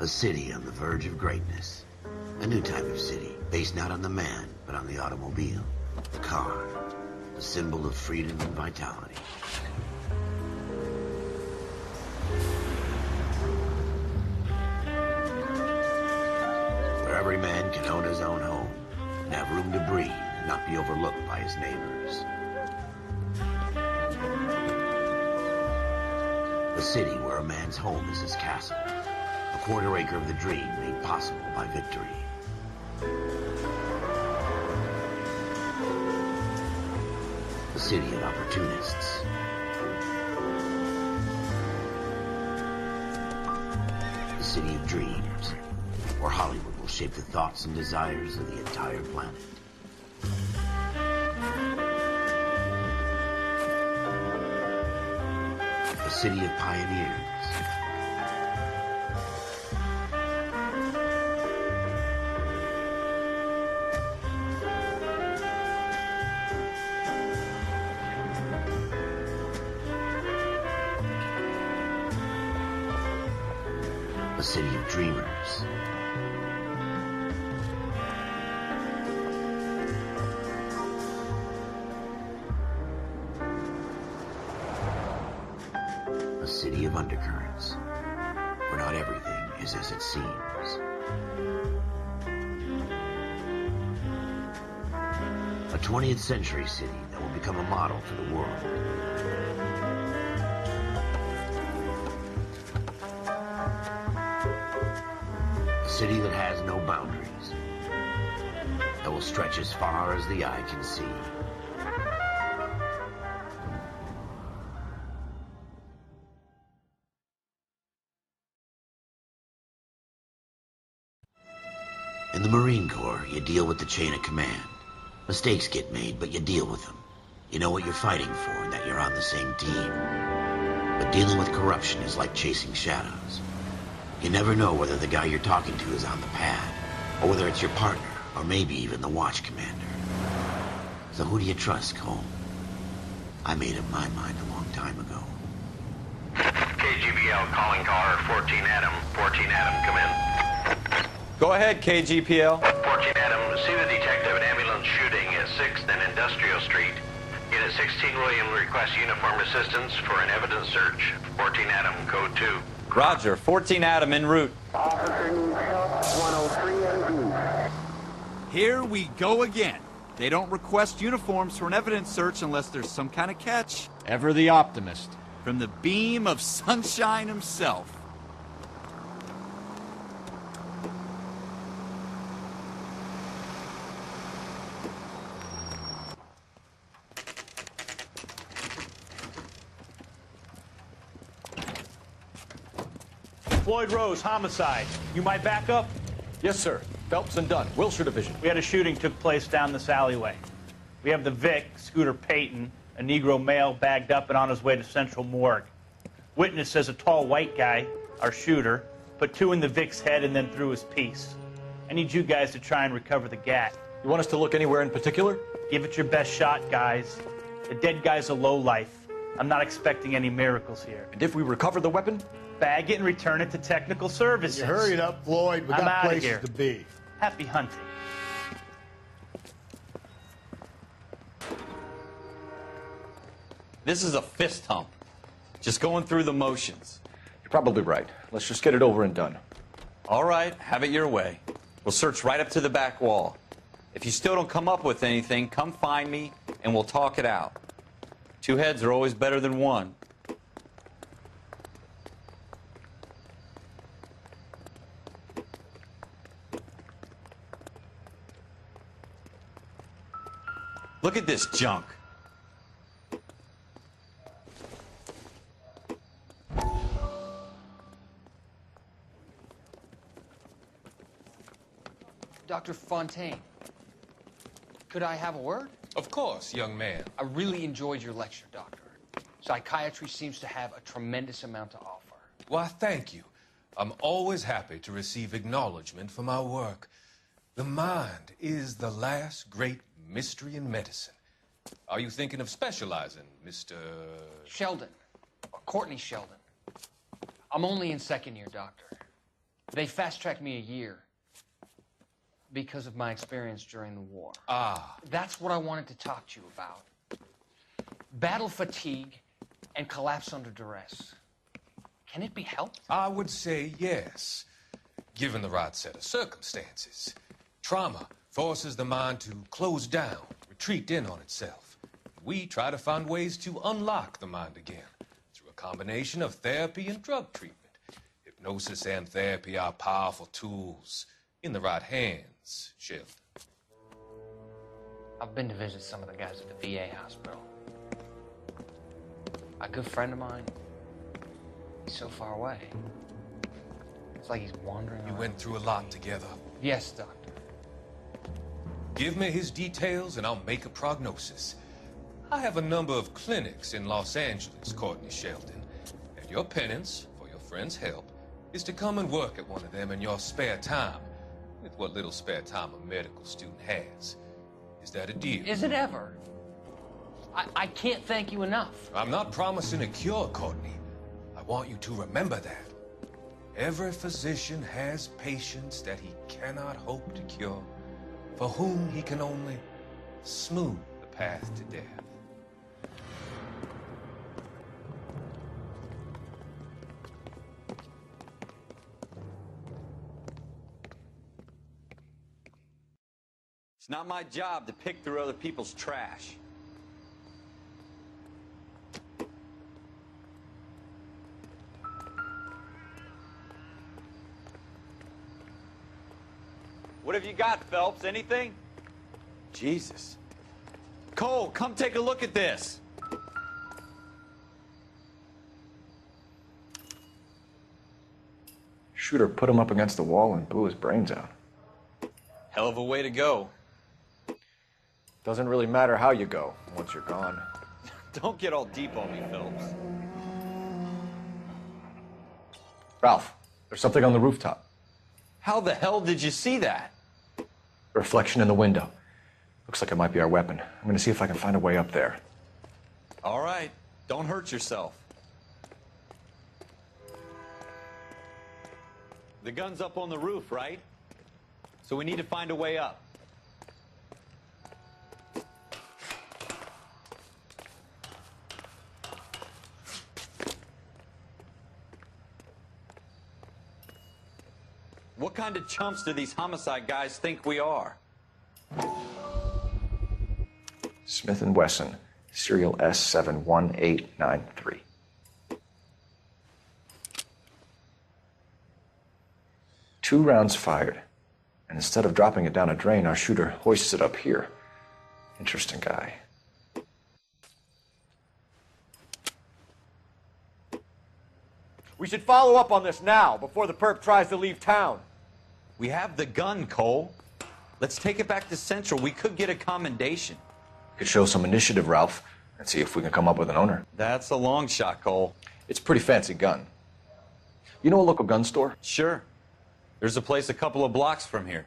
A city on the verge of greatness. A new type of city, based not on the man, but on the automobile. The car. The symbol of freedom and vitality. Where every man can own his own home, and have room to breathe, and not be overlooked by his neighbors. A city where a man's home is his castle. A quarter acre of the dream made possible by victory. A city of opportunists. A city of dreams, where Hollywood will shape the thoughts and desires of the entire planet. A city of pioneers. A city of dreamers. A city of undercurrents, where not everything is as it seems. A 20th century city that will become a model for the world. A city that has no boundaries, that will stretch as far as the eye can see. In the Marine Corps, you deal with the chain of command. Mistakes get made, but you deal with them. You know what you're fighting for and that you're on the same team. But dealing with corruption is like chasing shadows. You never know whether the guy you're talking to is on the pad, or whether it's your partner, or maybe even the watch commander. So who do you trust, Cole? I made up my mind a long time ago. KGBL calling caller 14 Adam. 14 Adam, come in. Go ahead, KGPL. 14 Adam, see the detective at ambulance shooting at 6th and Industrial Street. Unit 16 William requests uniform assistance for an evidence search. 14 Adam, code 2. Roger, 14 Adam en route. Officer needs help, 103 AD. Here we go again. They don't request uniforms for an evidence search unless there's some kind of catch. Ever the optimist. From the beam of sunshine himself. Floyd Rose, homicide. You my backup? Yes, sir. Phelps and Dunn, Wilshire Division. We had a shooting took place down this alleyway. We have the Vic, Scooter Payton, a Negro male bagged up and on his way to Central Morgue. Witness says a tall white guy, our shooter, put 2 in the Vic's head and then threw his piece. I need you guys to try and recover the gat. You want us to look anywhere in particular? Give it your best shot, guys. The dead guy's a lowlife. I'm not expecting any miracles here. And if we recover the weapon? Bag it and return it to technical services. You hurry it up, Floyd. We I'm got outta places here. to be. Happy hunting. This is a fist hump. Just going through the motions. You're probably right. Let's just get it over and done. All right, have it your way. We'll search right up to the back wall. If you still don't come up with anything, come find me and we'll talk it out. 2 heads are always better than 1. Look at this junk. Dr. Fontaine, could I have a word? Of course, young man. I really enjoyed your lecture, Doctor. Psychiatry seems to have a tremendous amount to offer. Why, thank you. I'm always happy to receive acknowledgement for my work. The mind is the last great mystery in medicine. Are you thinking of specializing, Mr. Sheldon, or Courtney Sheldon. I'm only in 2nd year, Doctor. They fast-tracked me a year because of my experience during the war. Ah. That's what I wanted to talk to you about. Battle fatigue and collapse under duress. Can it be helped? I would say yes, given the right set of circumstances. Trauma forces the mind to close down, retreat in on itself. We try to find ways to unlock the mind again through a combination of therapy and drug treatment. Hypnosis and therapy are powerful tools in the right hands, Sheldon. I've been to visit some of the guys at the VA hospital. A good friend of mine, he's so far away. It's like he's wandering You around. went through a lot together. Yes, Doctor. Give me his details and I'll make a prognosis. I have a number of clinics in Los Angeles, Courtney Sheldon, and your penance, for your friend's help, is to come and work at one of them in your spare time, with what little spare time a medical student has. Is that a deal? Is it ever? I can't thank you enough. I'm not promising a cure, Courtney. I want you to remember that. Every physician has patients that he cannot hope to cure, for whom he can only smooth the path to death. It's not my job to pick through other people's trash. What have you got, Phelps? Anything? Jesus. Cole, come take a look at this. Shooter put him up against the wall and blew his brains out. Hell of a way to go. Doesn't really matter how you go once you're gone. Don't get all deep on me, Phelps. Ralph, there's something on the rooftop. How the hell did you see that? A reflection in the window. Looks like it might be our weapon. I'm gonna see if I can find a way up there. All right, don't hurt yourself. The gun's up on the roof, right? So we need to find a way up. What kind of chumps do these homicide guys think we are? Smith & Wesson, serial S71893. Two rounds fired, and instead of dropping it down a drain, our shooter hoists it up here. Interesting guy. We should follow up on this now, before the perp tries to leave town. We have the gun, Cole. Let's take it back to Central. We could get a commendation. Could show some initiative, Ralph, and see if we can come up with an owner. That's a long shot, Cole. It's a pretty fancy gun. You know a local gun store? Sure. There's a place a couple of blocks from here.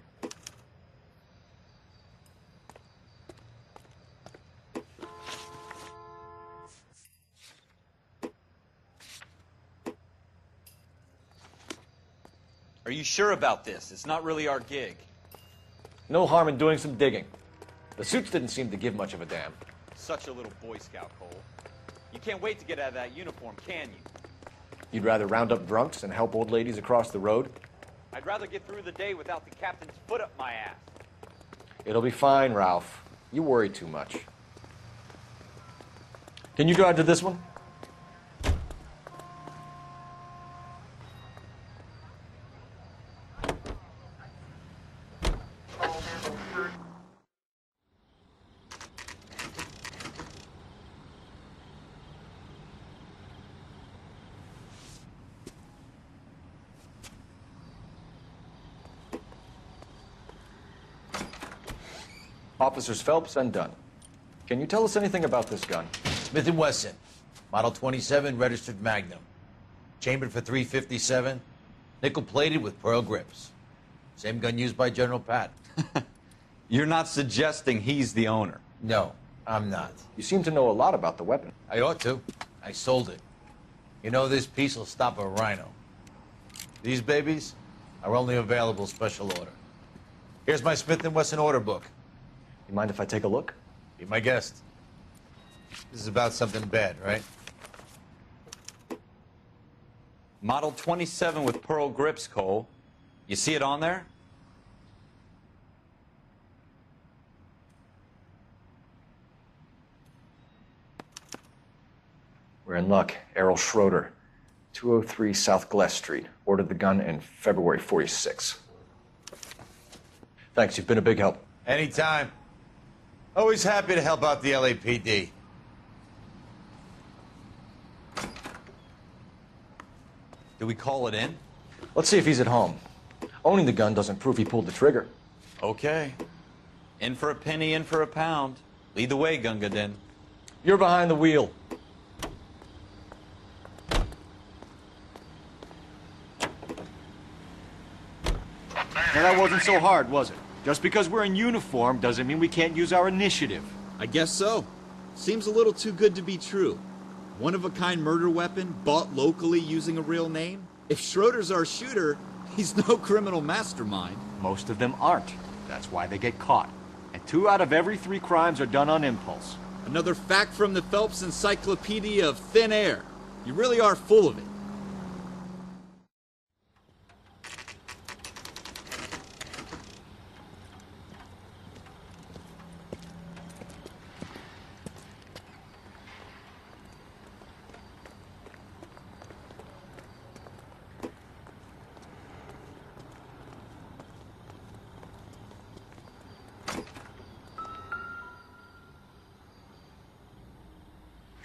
Are you sure about this? It's not really our gig. No harm in doing some digging. The suits didn't seem to give much of a damn. Such a little Boy Scout, Cole. You can't wait to get out of that uniform, can you? You'd rather round up drunks and help old ladies across the road? I'd rather get through the day without the captain's foot up my ass. It'll be fine, Ralph. You worry too much. Can you drive to this one? Officers Phelps and Dunn. Can you tell us anything about this gun? Smith & Wesson, Model 27, registered Magnum. Chambered for .357, nickel-plated with pearl grips. Same gun used by General Patton. You're not suggesting he's the owner? No, I'm not. You seem to know a lot about the weapon. I ought to. I sold it. You know, this piece will stop a rhino. These babies, Our only available special order. Here's my Smith & Wesson order book. You mind if I take a look? Be my guest. This is about something bad, right? Model 27 with pearl grips, Cole. You see it on there? We're in luck. Errol Schroeder, 203 South Glass Street. Ordered the gun in February '46. Thanks, you've been a big help. Anytime. Always happy to help out the LAPD. Do we call it in? Let's see if he's at home. Owning the gun doesn't prove he pulled the trigger. Okay. In for a penny, in for a pound. Lead the way, Gunga Din. You're behind the wheel. Now that wasn't so hard, was it? Just because we're in uniform doesn't mean we can't use our initiative. I guess so. Seems a little too good to be true. One-of-a-kind murder weapon, bought locally using a real name? If Schroeder's our shooter, he's no criminal mastermind. Most of them aren't. That's why they get caught. And 2 out of every 3 crimes are done on impulse. Another fact from the Phelps Encyclopedia of Thin Air. You really are full of it.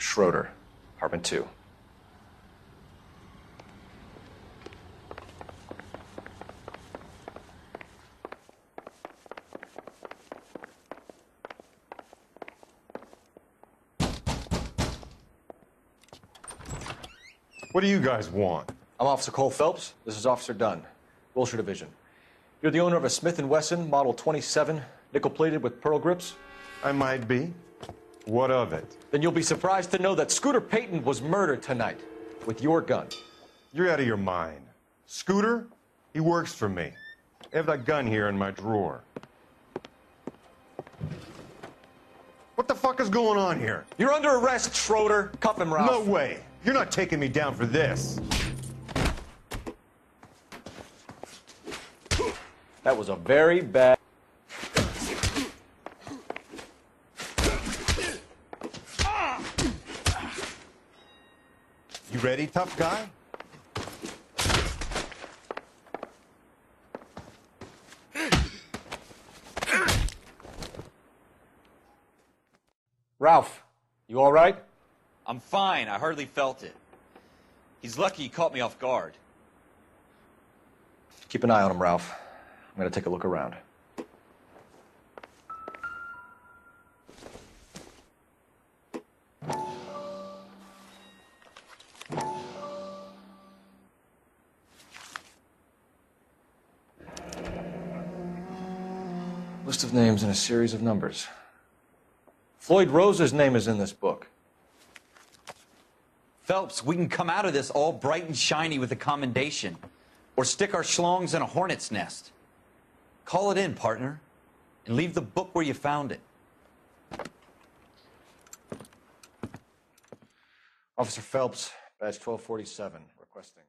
Schroeder, apartment 2. What do you guys want? I'm Officer Cole Phelps. This is Officer Dunn, Wilshire Division. You're the owner of a Smith & Wesson Model 27, nickel-plated with pearl grips? I might be. What of it? Then you'll be surprised to know that Scooter Payton was murdered tonight with your gun. You're out of your mind. Scooter? He works for me. I have that gun here in my drawer. What the fuck is going on here? You're under arrest, Schroeder. Cuff him, Ralph. No way. You're not taking me down for this. That was a very bad... You ready, tough guy? Ralph, you all right? I'm fine. I hardly felt it. He's lucky he caught me off guard. Keep an eye on him, Ralph. I'm going to take a look around. List of names and a series of numbers. Floyd Rose's name is in this book. Phelps, we can come out of this all bright and shiny with a commendation. Or stick our schlongs in a hornet's nest. Call it in, partner. And leave the book where you found it. Officer Phelps, badge 1247, requesting.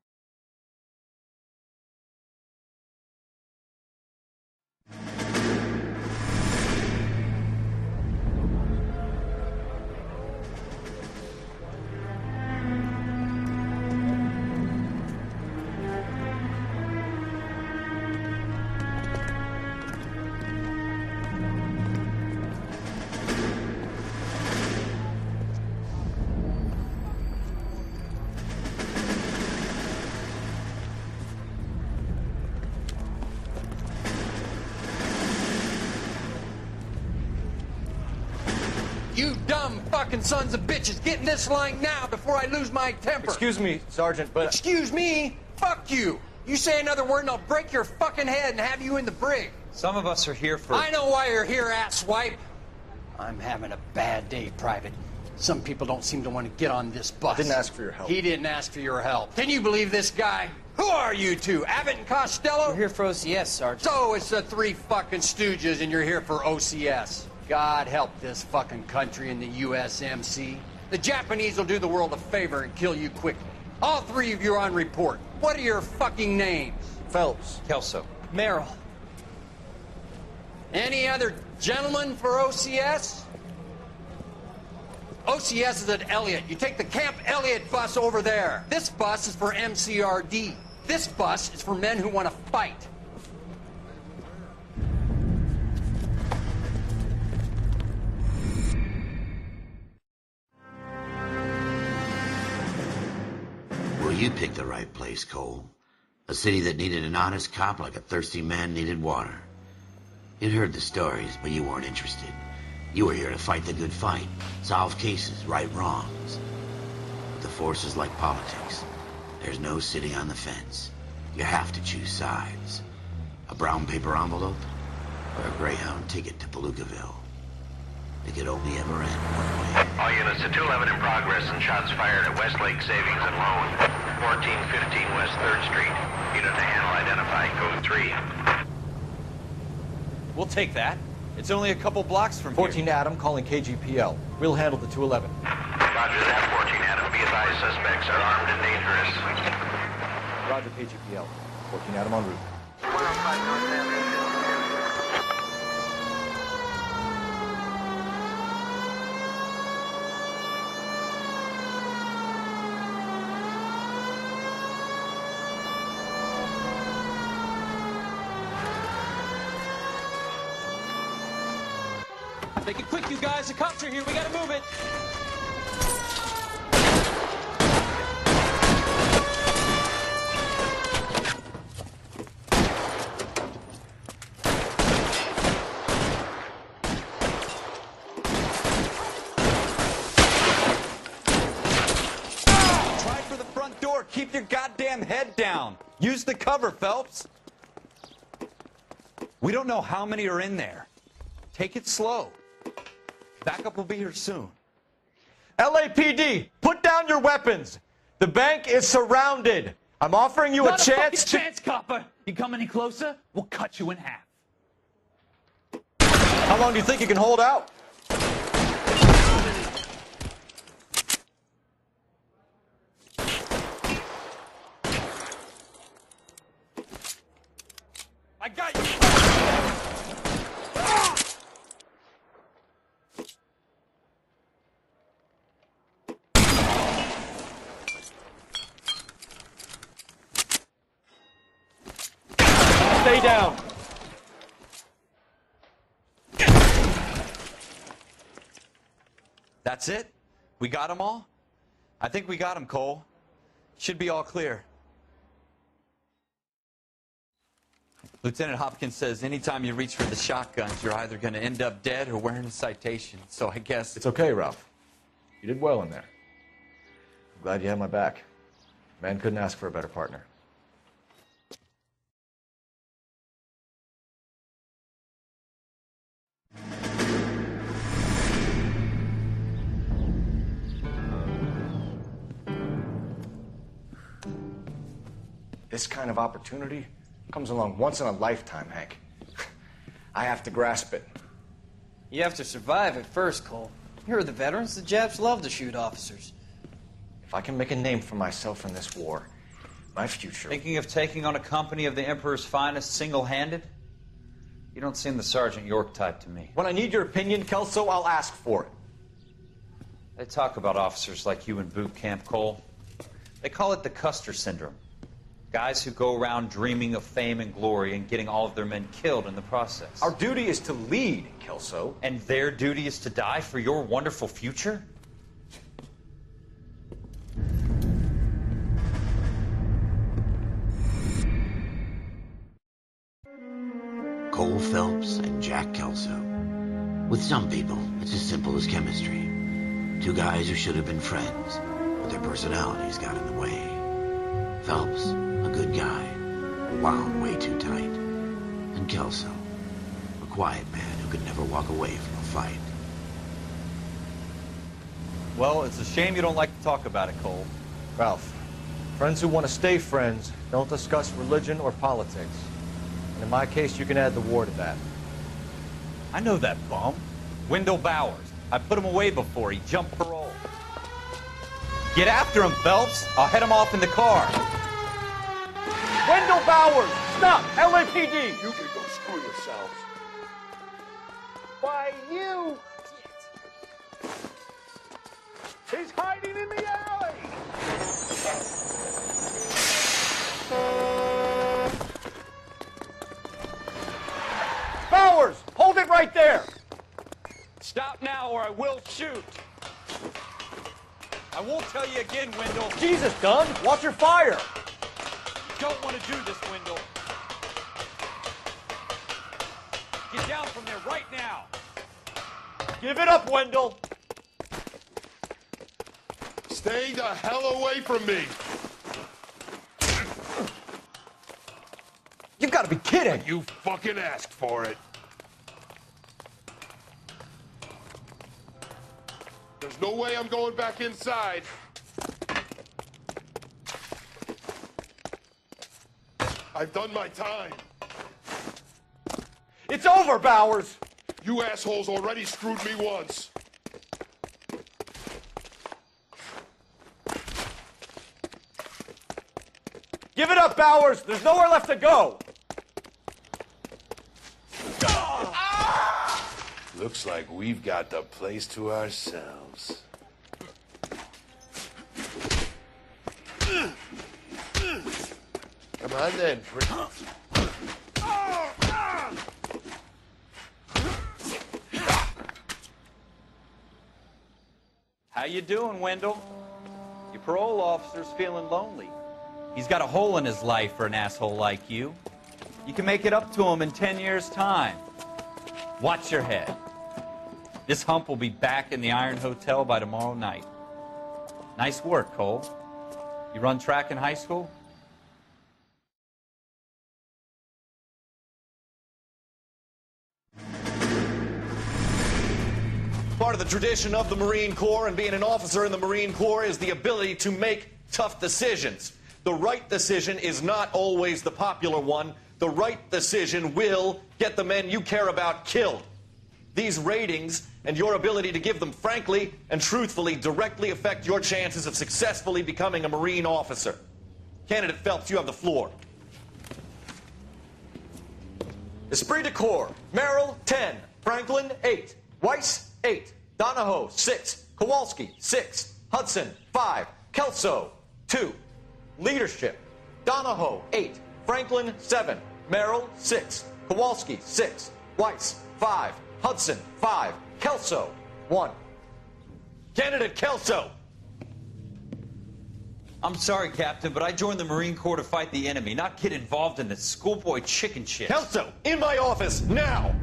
You dumb fucking sons of bitches, get in this line now before I lose my temper. Excuse me, Sergeant, but... Excuse me? Fuck you. You say another word and I'll break your fucking head and have you in the brig. Some of us are here for... I know why you're here, asswipe. I'm having a bad day, Private. Some people don't seem to want to get on this bus. I didn't ask for your help. He didn't ask for your help. Can you believe this guy? Who are you two? Abbott and Costello? We're here for OCS, Sergeant. So it's the three fucking stooges and you're here for OCS. God help this fucking country and the USMC. The Japanese will do the world a favor and kill you quickly. All three of you are on report. What are your fucking names? Phelps. Kelso. Merrill. Any other gentlemen for OCS? OCS is at Elliott. You take the Camp Elliott bus over there. This bus is for MCRD. This bus is for men who want to fight. Well, you picked the right place, Cole. A city that needed an honest cop like a thirsty man needed water. You'd heard the stories, but you weren't interested. You were here to fight the good fight, solve cases, right wrongs. But the force is like politics. There's no sitting on the fence. You have to choose sides. A brown paper envelope or a Greyhound ticket to Palookaville. It could only ever end one way. All units to 211 in progress and shots fired at Westlake Savings and Loan, 1415 West 3rd Street. Unit to handle identified, code 3. We'll take that. It's only a couple blocks from 14 Adam calling KGPL. We'll handle the 211. Roger that, 14 Adam. Be advised, suspects are armed and dangerous. Roger, KGPL. 14 Adam en route. 105 North Avenue. Make it quick, you guys. The cops are here. We gotta move it. Try for the front door. Keep your goddamn head down. Use the cover, Phelps. We don't know how many are in there. Take it slow. Backup will be here soon. LAPD, put down your weapons. The bank is surrounded. I'm offering you a chance to... chance, copper. You come any closer, we'll cut you in half. How long do you think you can hold out? I got you. Stay down. That's it? We got them all? I think we got them, Cole. Should be all clear. Lieutenant Hopkins says anytime you reach for the shotguns, you're either going to end up dead or wearing a citation. So I guess... It's okay, Ralph. You did well in there. I'm glad you had my back. Man couldn't ask for a better partner. This kind of opportunity comes along once in a lifetime, Hank. I have to grasp it. You have to survive at first, Cole. Here are the veterans. The Japs love to shoot officers. If I can make a name for myself in this war, my future... Thinking of taking on a company of the Emperor's finest single-handed? You don't seem the Sergeant York type to me. When I need your opinion, Kelso, I'll ask for it. They talk about officers like you in boot camp, Cole. They call it the Custer syndrome. Guys who go around dreaming of fame and glory and getting all of their men killed in the process. Our duty is to lead, Kelso. And their duty is to die for your wonderful future? Cole Phelps and Jack Kelso. With some people, it's as simple as chemistry. Two guys who should have been friends, but their personalities got in the way. Phelps, a good guy, wound way too tight. And Kelso, a quiet man who could never walk away from a fight. Well, it's a shame you don't like to talk about it, Cole. Ralph, friends who want to stay friends don't discuss religion or politics. And in my case, you can add the war to that. I know that bum. Wendell Bowers. I put him away before. He jumped parole. Get after him, Phelps. I'll head him off in the car. Wendell Bowers! Stop! LAPD! You can go screw yourselves. Why, you! He's hiding in the alley! Bowers! Hold it right there! Stop now or I will shoot. I won't tell you again, Wendell. Jesus, Dunn! Watch your fire! Don't want to do this, Wendell. Get down from there right now. Give it up, Wendell! Stay the hell away from me. You've got to be kidding! You fucking asked for it. There's no way I'm going back inside. I've done my time. It's over, Bowers! You assholes already screwed me once. Give it up, Bowers! There's nowhere left to go! Looks like we've got the place to ourselves. Come on then. How you doing, Wendell? Your parole officer's feeling lonely. He's got a hole in his life for an asshole like you. You can make it up to him in 10 years' time. Watch your head. This hump will be back in the Iron Hotel by tomorrow night. Nice work, Cole. You run track in high school? Part of the tradition of the Marine Corps and being an officer in the Marine Corps is the ability to make tough decisions. The right decision is not always the popular one. The right decision will get the men you care about killed. These ratings and your ability to give them frankly and truthfully directly affect your chances of successfully becoming a Marine officer. Candidate Phelps, you have the floor. Esprit de Corps, Merrill, 10. Franklin, 8. Weiss, 8. Donahoe, 6. Kowalski, 6. Hudson, 5. Kelso, 2. Leadership, Donahoe, 8. Franklin, 7. Merrill, 6. Kowalski, 6. Weiss, 5. Hudson, 5. Kelso, 1. Candidate Kelso. I'm sorry, Captain, but I joined the Marine Corps to fight the enemy, not get involved in this schoolboy chicken shit. Kelso, in my office, now!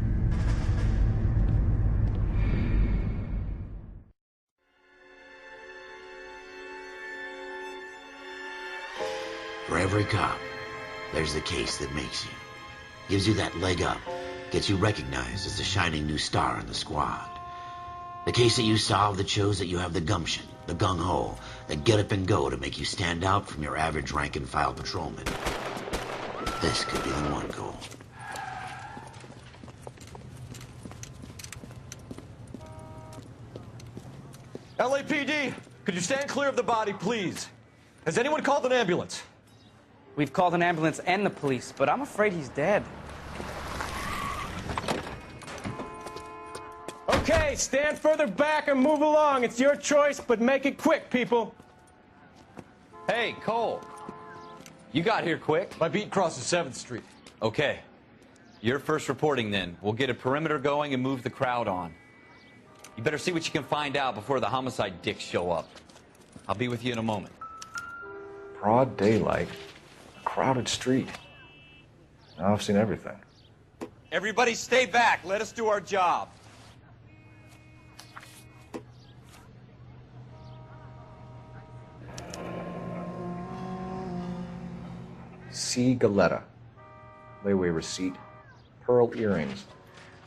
For every cop, there's the case that makes you. Gives you that leg up. Gets you recognized as the shining new star in the squad. The case that you solve that shows that you have the gumption, the gung-ho, that get up and go to make you stand out from your average rank-and-file patrolman. This could be the one, Cole. LAPD, could you stand clear of the body, please? Has anyone called an ambulance? We've called an ambulance and the police, but I'm afraid he's dead. Okay, stand further back and move along. It's your choice, but make it quick, people. Hey, Cole. You got here quick. My beat crosses 7th Street. Okay. You're first reporting then. We'll get a perimeter going and move the crowd on. You better see what you can find out before the homicide dicks show up. I'll be with you in a moment. Broad daylight, a crowded street. Now I've seen everything. Everybody stay back. Let us do our job. C. Galetta. Layaway receipt. Pearl earrings.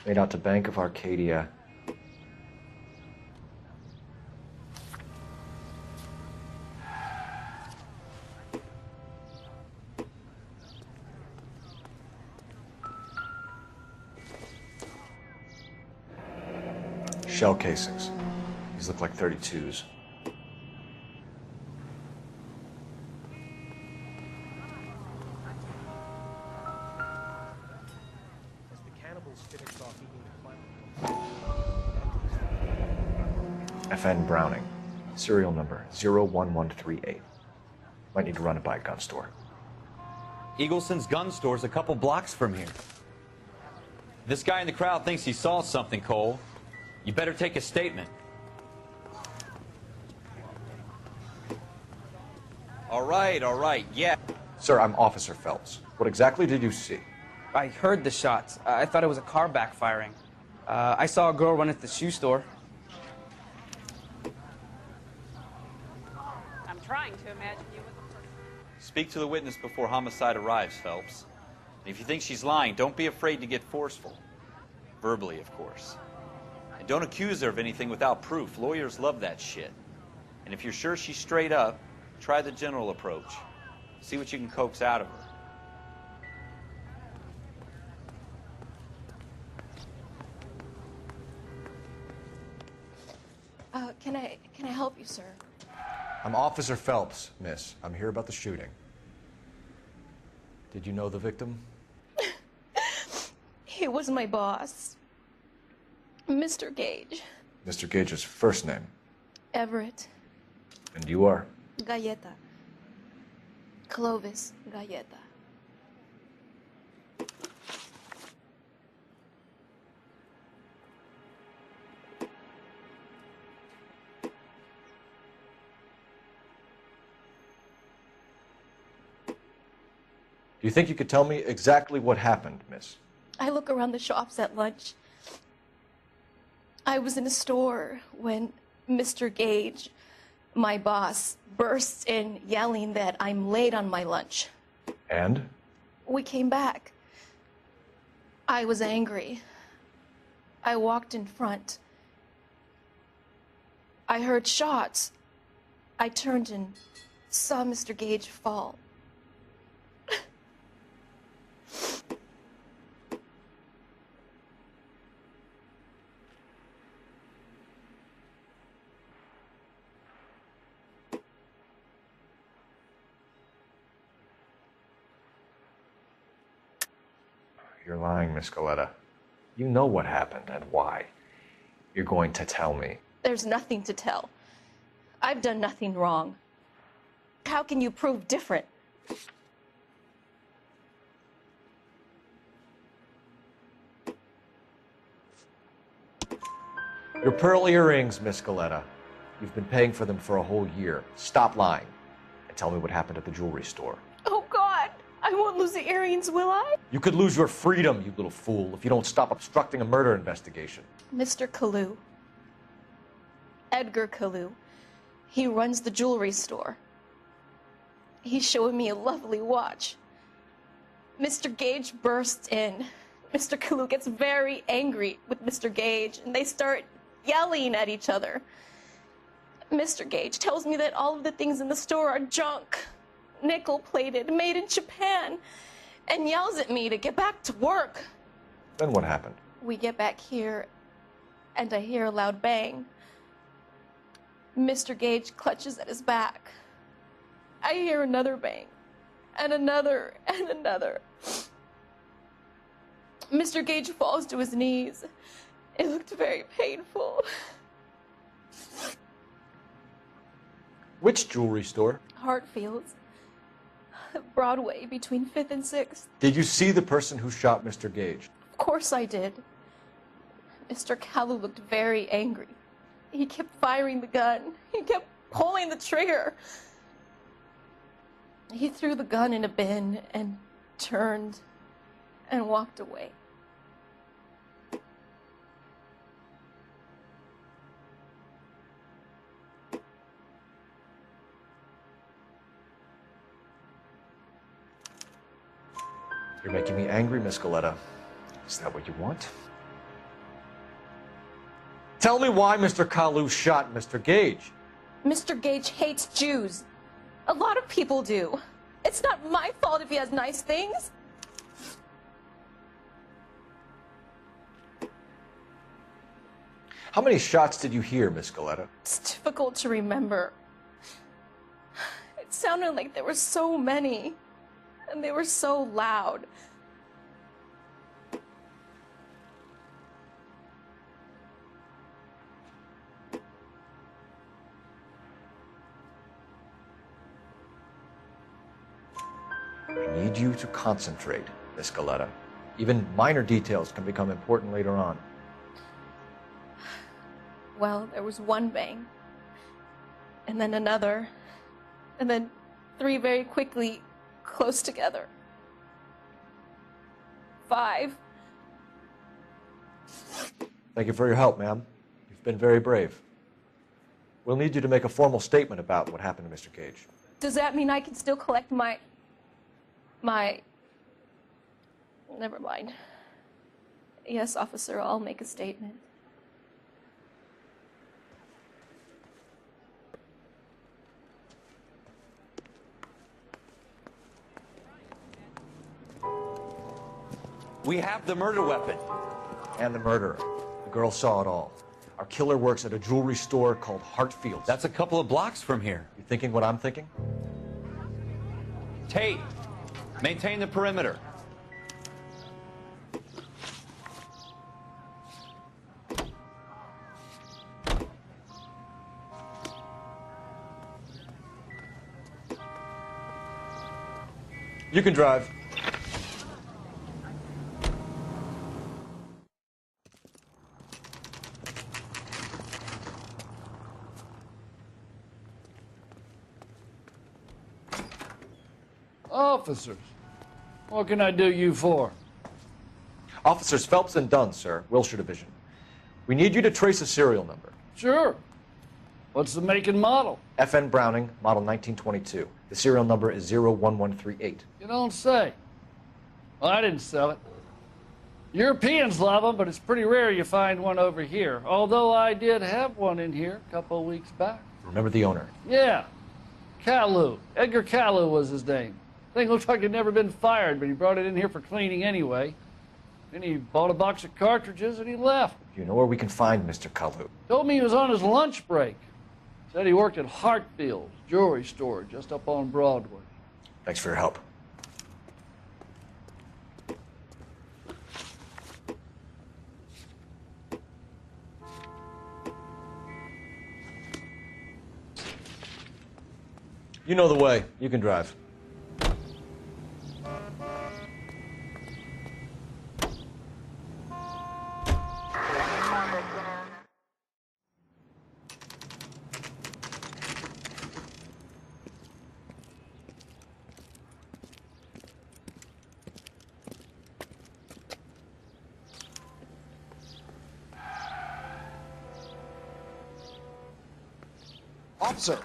Made out to Bank of Arcadia. Shell casings. These look like 32s. FN Browning. Serial number 01138. Might need to run it by a gun store. Eagleson's gun store's a couple blocks from here. This guy in the crowd thinks he saw something, Cole. You better take a statement. All right, yeah. Sir, I'm Officer Phelps. What exactly did you see? I heard the shots. I thought it was a car backfiring. I saw a girl run into the shoe store. I'm trying to imagine you as a person. Speak to the witness before homicide arrives, Phelps. And if you think she's lying, don't be afraid to get forceful. Verbally, of course. And don't accuse her of anything without proof. Lawyers love that shit. And if you're sure she's straight up, try the general approach. See what you can coax out of her. Can I help you, sir? I'm Officer Phelps, miss. I'm here about the shooting. Did you know the victim? He was my boss, Mr. Gage. Mr. Gage's first name. Everett. And you are? Galleta. Clovis Galleta. Do you think you could tell me exactly what happened, miss? I look around the shops at lunch. I was in a store when Mr. Gage, my boss, bursts in yelling that I'm late on my lunch. And? We came back. I was angry. I walked in front. I heard shots. I turned and saw Mr. Gage fall. You're lying, Miss Galleta. You know what happened and why. You're going to tell me. There's nothing to tell. I've done nothing wrong. How can you prove different? Your pearl earrings, Miss Galleta. You've been paying for them for a whole year. Stop lying and tell me what happened at the jewelry store. Oh, God! I won't lose the earrings, will I? You could lose your freedom, you little fool, if you don't stop obstructing a murder investigation. Mr. Kalu. Edgar Kalu. He runs the jewelry store. He's showing me a lovely watch. Mr. Gage bursts in. Mr. Kalu gets very angry with Mr. Gage, and they start yelling at each other. Mr. Gage tells me that all of the things in the store are junk, nickel-plated, made in Japan, and yells at me to get back to work. Then what happened? We get back here, and I hear a loud bang. Mr. Gage clutches at his back. I hear another bang, and another, and another. Mr. Gage falls to his knees. It looked very painful. Which jewelry store? Hartfield's. Broadway, between 5th and 6th. Did you see the person who shot Mr. Gage? Of course I did. Mr. Kalu looked very angry. He kept firing the gun. He kept pulling the trigger. He threw the gun in a bin and turned and walked away. You're making me angry, Miss Galleta. Is that what you want? Tell me why Mr. Kalu shot Mr. Gage. Mr. Gage hates Jews. A lot of people do. It's not my fault if he has nice things. How many shots did you hear, Miss Galetta? It's difficult to remember. It sounded like there were so many, and they were so loud. I need you to concentrate, Miss Galetta. Even minor details can become important later on. Well, there was one bang, and then another, and then 3 very quickly, close together. 5. Thank you for your help, ma'am. You've been very brave. We'll need you to make a formal statement about what happened to Mr. Cage. Does that mean I can still collect my... Never mind. Yes, officer, I'll make a statement. We have the murder weapon. And the murderer. The girl saw it all. Our killer works at a jewelry store called Hartfield's. That's a couple of blocks from here. You thinking what I'm thinking? Tate, maintain the perimeter. You can drive. Officers, what can I do you for? Officers Phelps and Dunn, sir, Wilshire Division. We need you to trace a serial number. Sure. What's the make and model? FN Browning, model 1922. The serial number is 01138. You don't say. Well, I didn't sell it. Europeans love them, but it's pretty rare you find one over here. Although I did have one in here a couple of weeks back. Remember the owner? Yeah. Caillou. Edgar Caillou was his name. Thing looked like he'd never been fired, but he brought it in here for cleaning anyway. Then he bought a box of cartridges and he left. You know where we can find Mr. Caillou? Told me he was on his lunch break. Said he worked at Hartfield's jewelry store just up on Broadway. Thanks for your help. You know the way. You can drive. Officer,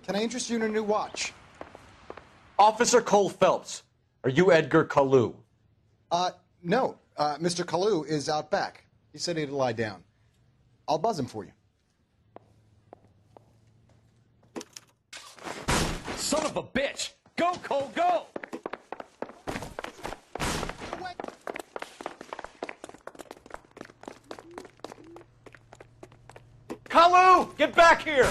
can I interest you in a new watch? Officer Cole Phelps, are you Edgar Caillou? No. Mr. Caillou is out back. He said he'd lie down. I'll buzz him for you. Son of a bitch! Go, Cole, go! Caillou, get back here!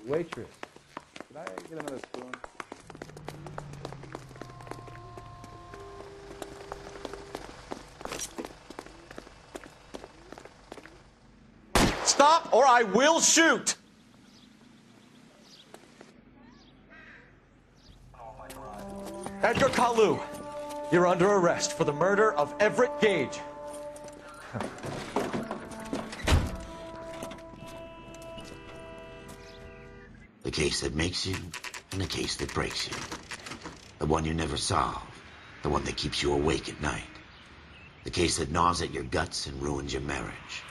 Waitress, could I get another spoon? Stop or I will shoot! Edgar Caillou, you're under arrest for the murder of Everett Gage. The case that makes you, and the case that breaks you. The one you never solve. The one that keeps you awake at night. The case that gnaws at your guts and ruins your marriage.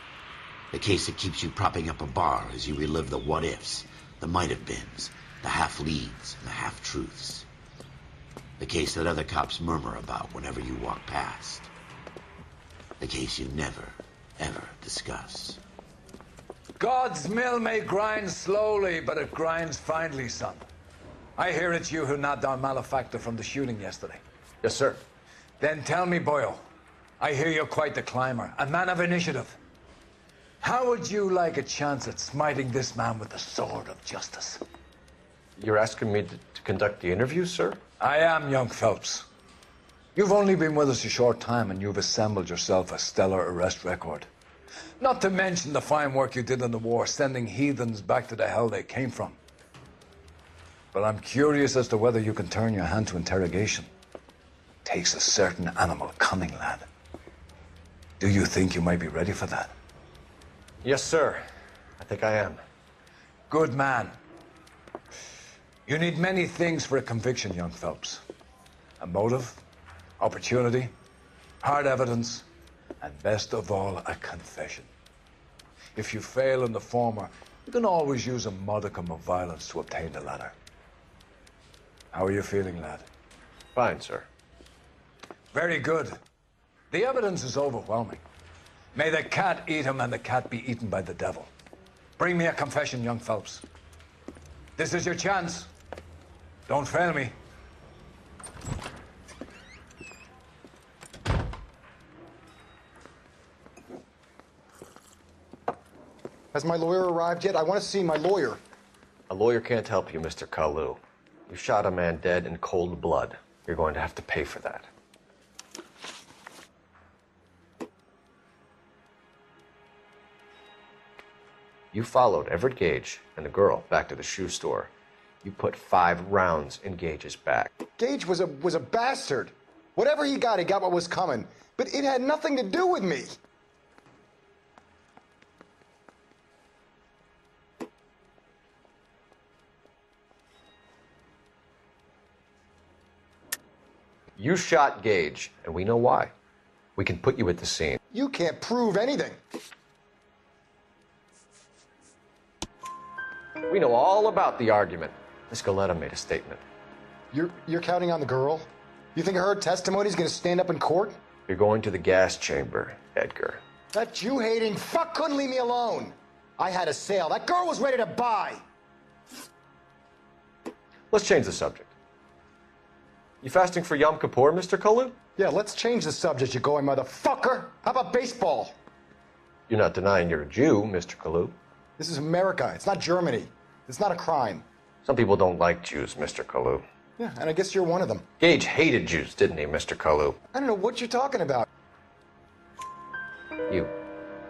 The case that keeps you propping up a bar as you relive the what-ifs, the might-have-beens, the half-leads, and the half-truths. The case that other cops murmur about whenever you walk past. The case you never, ever discuss. God's mill may grind slowly, but it grinds finely, son. I hear it's you who knocked down Malefactor from the shooting yesterday. Yes, sir. Then tell me, boyo, I hear you're quite the climber, a man of initiative. How would you like a chance at smiting this man with the sword of justice? You're asking me to conduct the interview, sir? I am, young Phelps. You've only been with us a short time and you've assembled yourself a stellar arrest record. Not to mention the fine work you did in the war, sending heathens back to the hell they came from. But I'm curious as to whether you can turn your hand to interrogation. Takes a certain animal cunning, lad. Do you think you might be ready for that? Yes, sir. I think I am. Good man. You need many things for a conviction, young Phelps. A motive, opportunity, hard evidence, and best of all, a confession. If you fail in the former, you can always use a modicum of violence to obtain the latter. How are you feeling, lad? Fine, sir. Very good. The evidence is overwhelming. May the cat eat him and the cat be eaten by the devil. Bring me a confession, young Phelps. This is your chance. Don't fail me. Has my lawyer arrived yet? I want to see my lawyer. A lawyer can't help you, Mr. Kalu. You shot a man dead in cold blood. You're going to have to pay for that. You followed Everett Gage and the girl back to the shoe store. You put 5 rounds in Gage's back. Gage was a bastard. Whatever he got what was coming. But it had nothing to do with me. You shot Gage, and we know why. We can put you at the scene. You can't prove anything. We know all about the argument. Miss Galetta made a statement. You're counting on the girl? You think her testimony is going to stand up in court? You're going to the gas chamber, Edgar. That Jew-hating fuck couldn't leave me alone. I had a sale. That girl was ready to buy. Let's change the subject. You fasting for Yom Kippur, Mr. Kalu? Yeah, let's change the subject, you going motherfucker. How about baseball? You're not denying you're a Jew, Mr. Kalu. This is America. It's not Germany. It's not a crime. Some people don't like Jews, Mr. Kalu. Yeah, and I guess you're one of them. Gage hated Jews, didn't he, Mr. Kalu? I don't know what you're talking about. You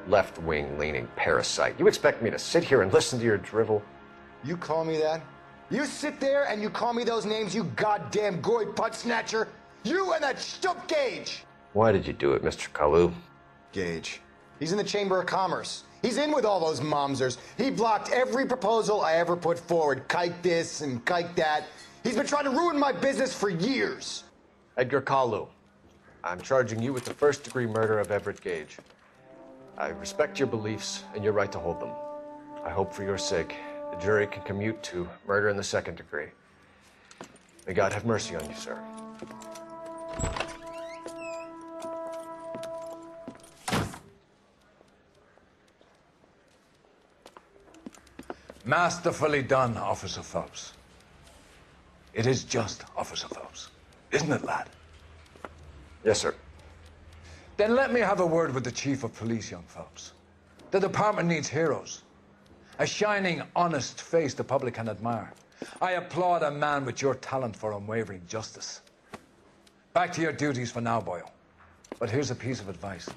left-wing leaning parasite. You expect me to sit here and listen to your drivel? You call me that? You sit there and you call me those names, you goddamn goy putt snatcher? You and that shtup Gage! Why did you do it, Mr. Kalu? Gage. He's in the Chamber of Commerce. He's in with all those momsers. He blocked every proposal I ever put forward. Kike this and kike that. He's been trying to ruin my business for years. Edgar Kalu, I'm charging you with the first-degree murder of Everett Gage. I respect your beliefs and your right to hold them. I hope for your sake the jury can commute to murder in the second degree. May God have mercy on you, sir. Masterfully done, Officer Phelps. It is just, Officer Phelps. Isn't it, lad? Yes, sir. Then let me have a word with the Chief of Police, young Phelps. The department needs heroes. A shining, honest face the public can admire. I applaud a man with your talent for unwavering justice. Back to your duties for now, boyo. But here's a piece of advice.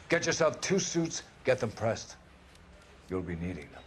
Get yourself 2 suits, get them pressed. You'll be needing them.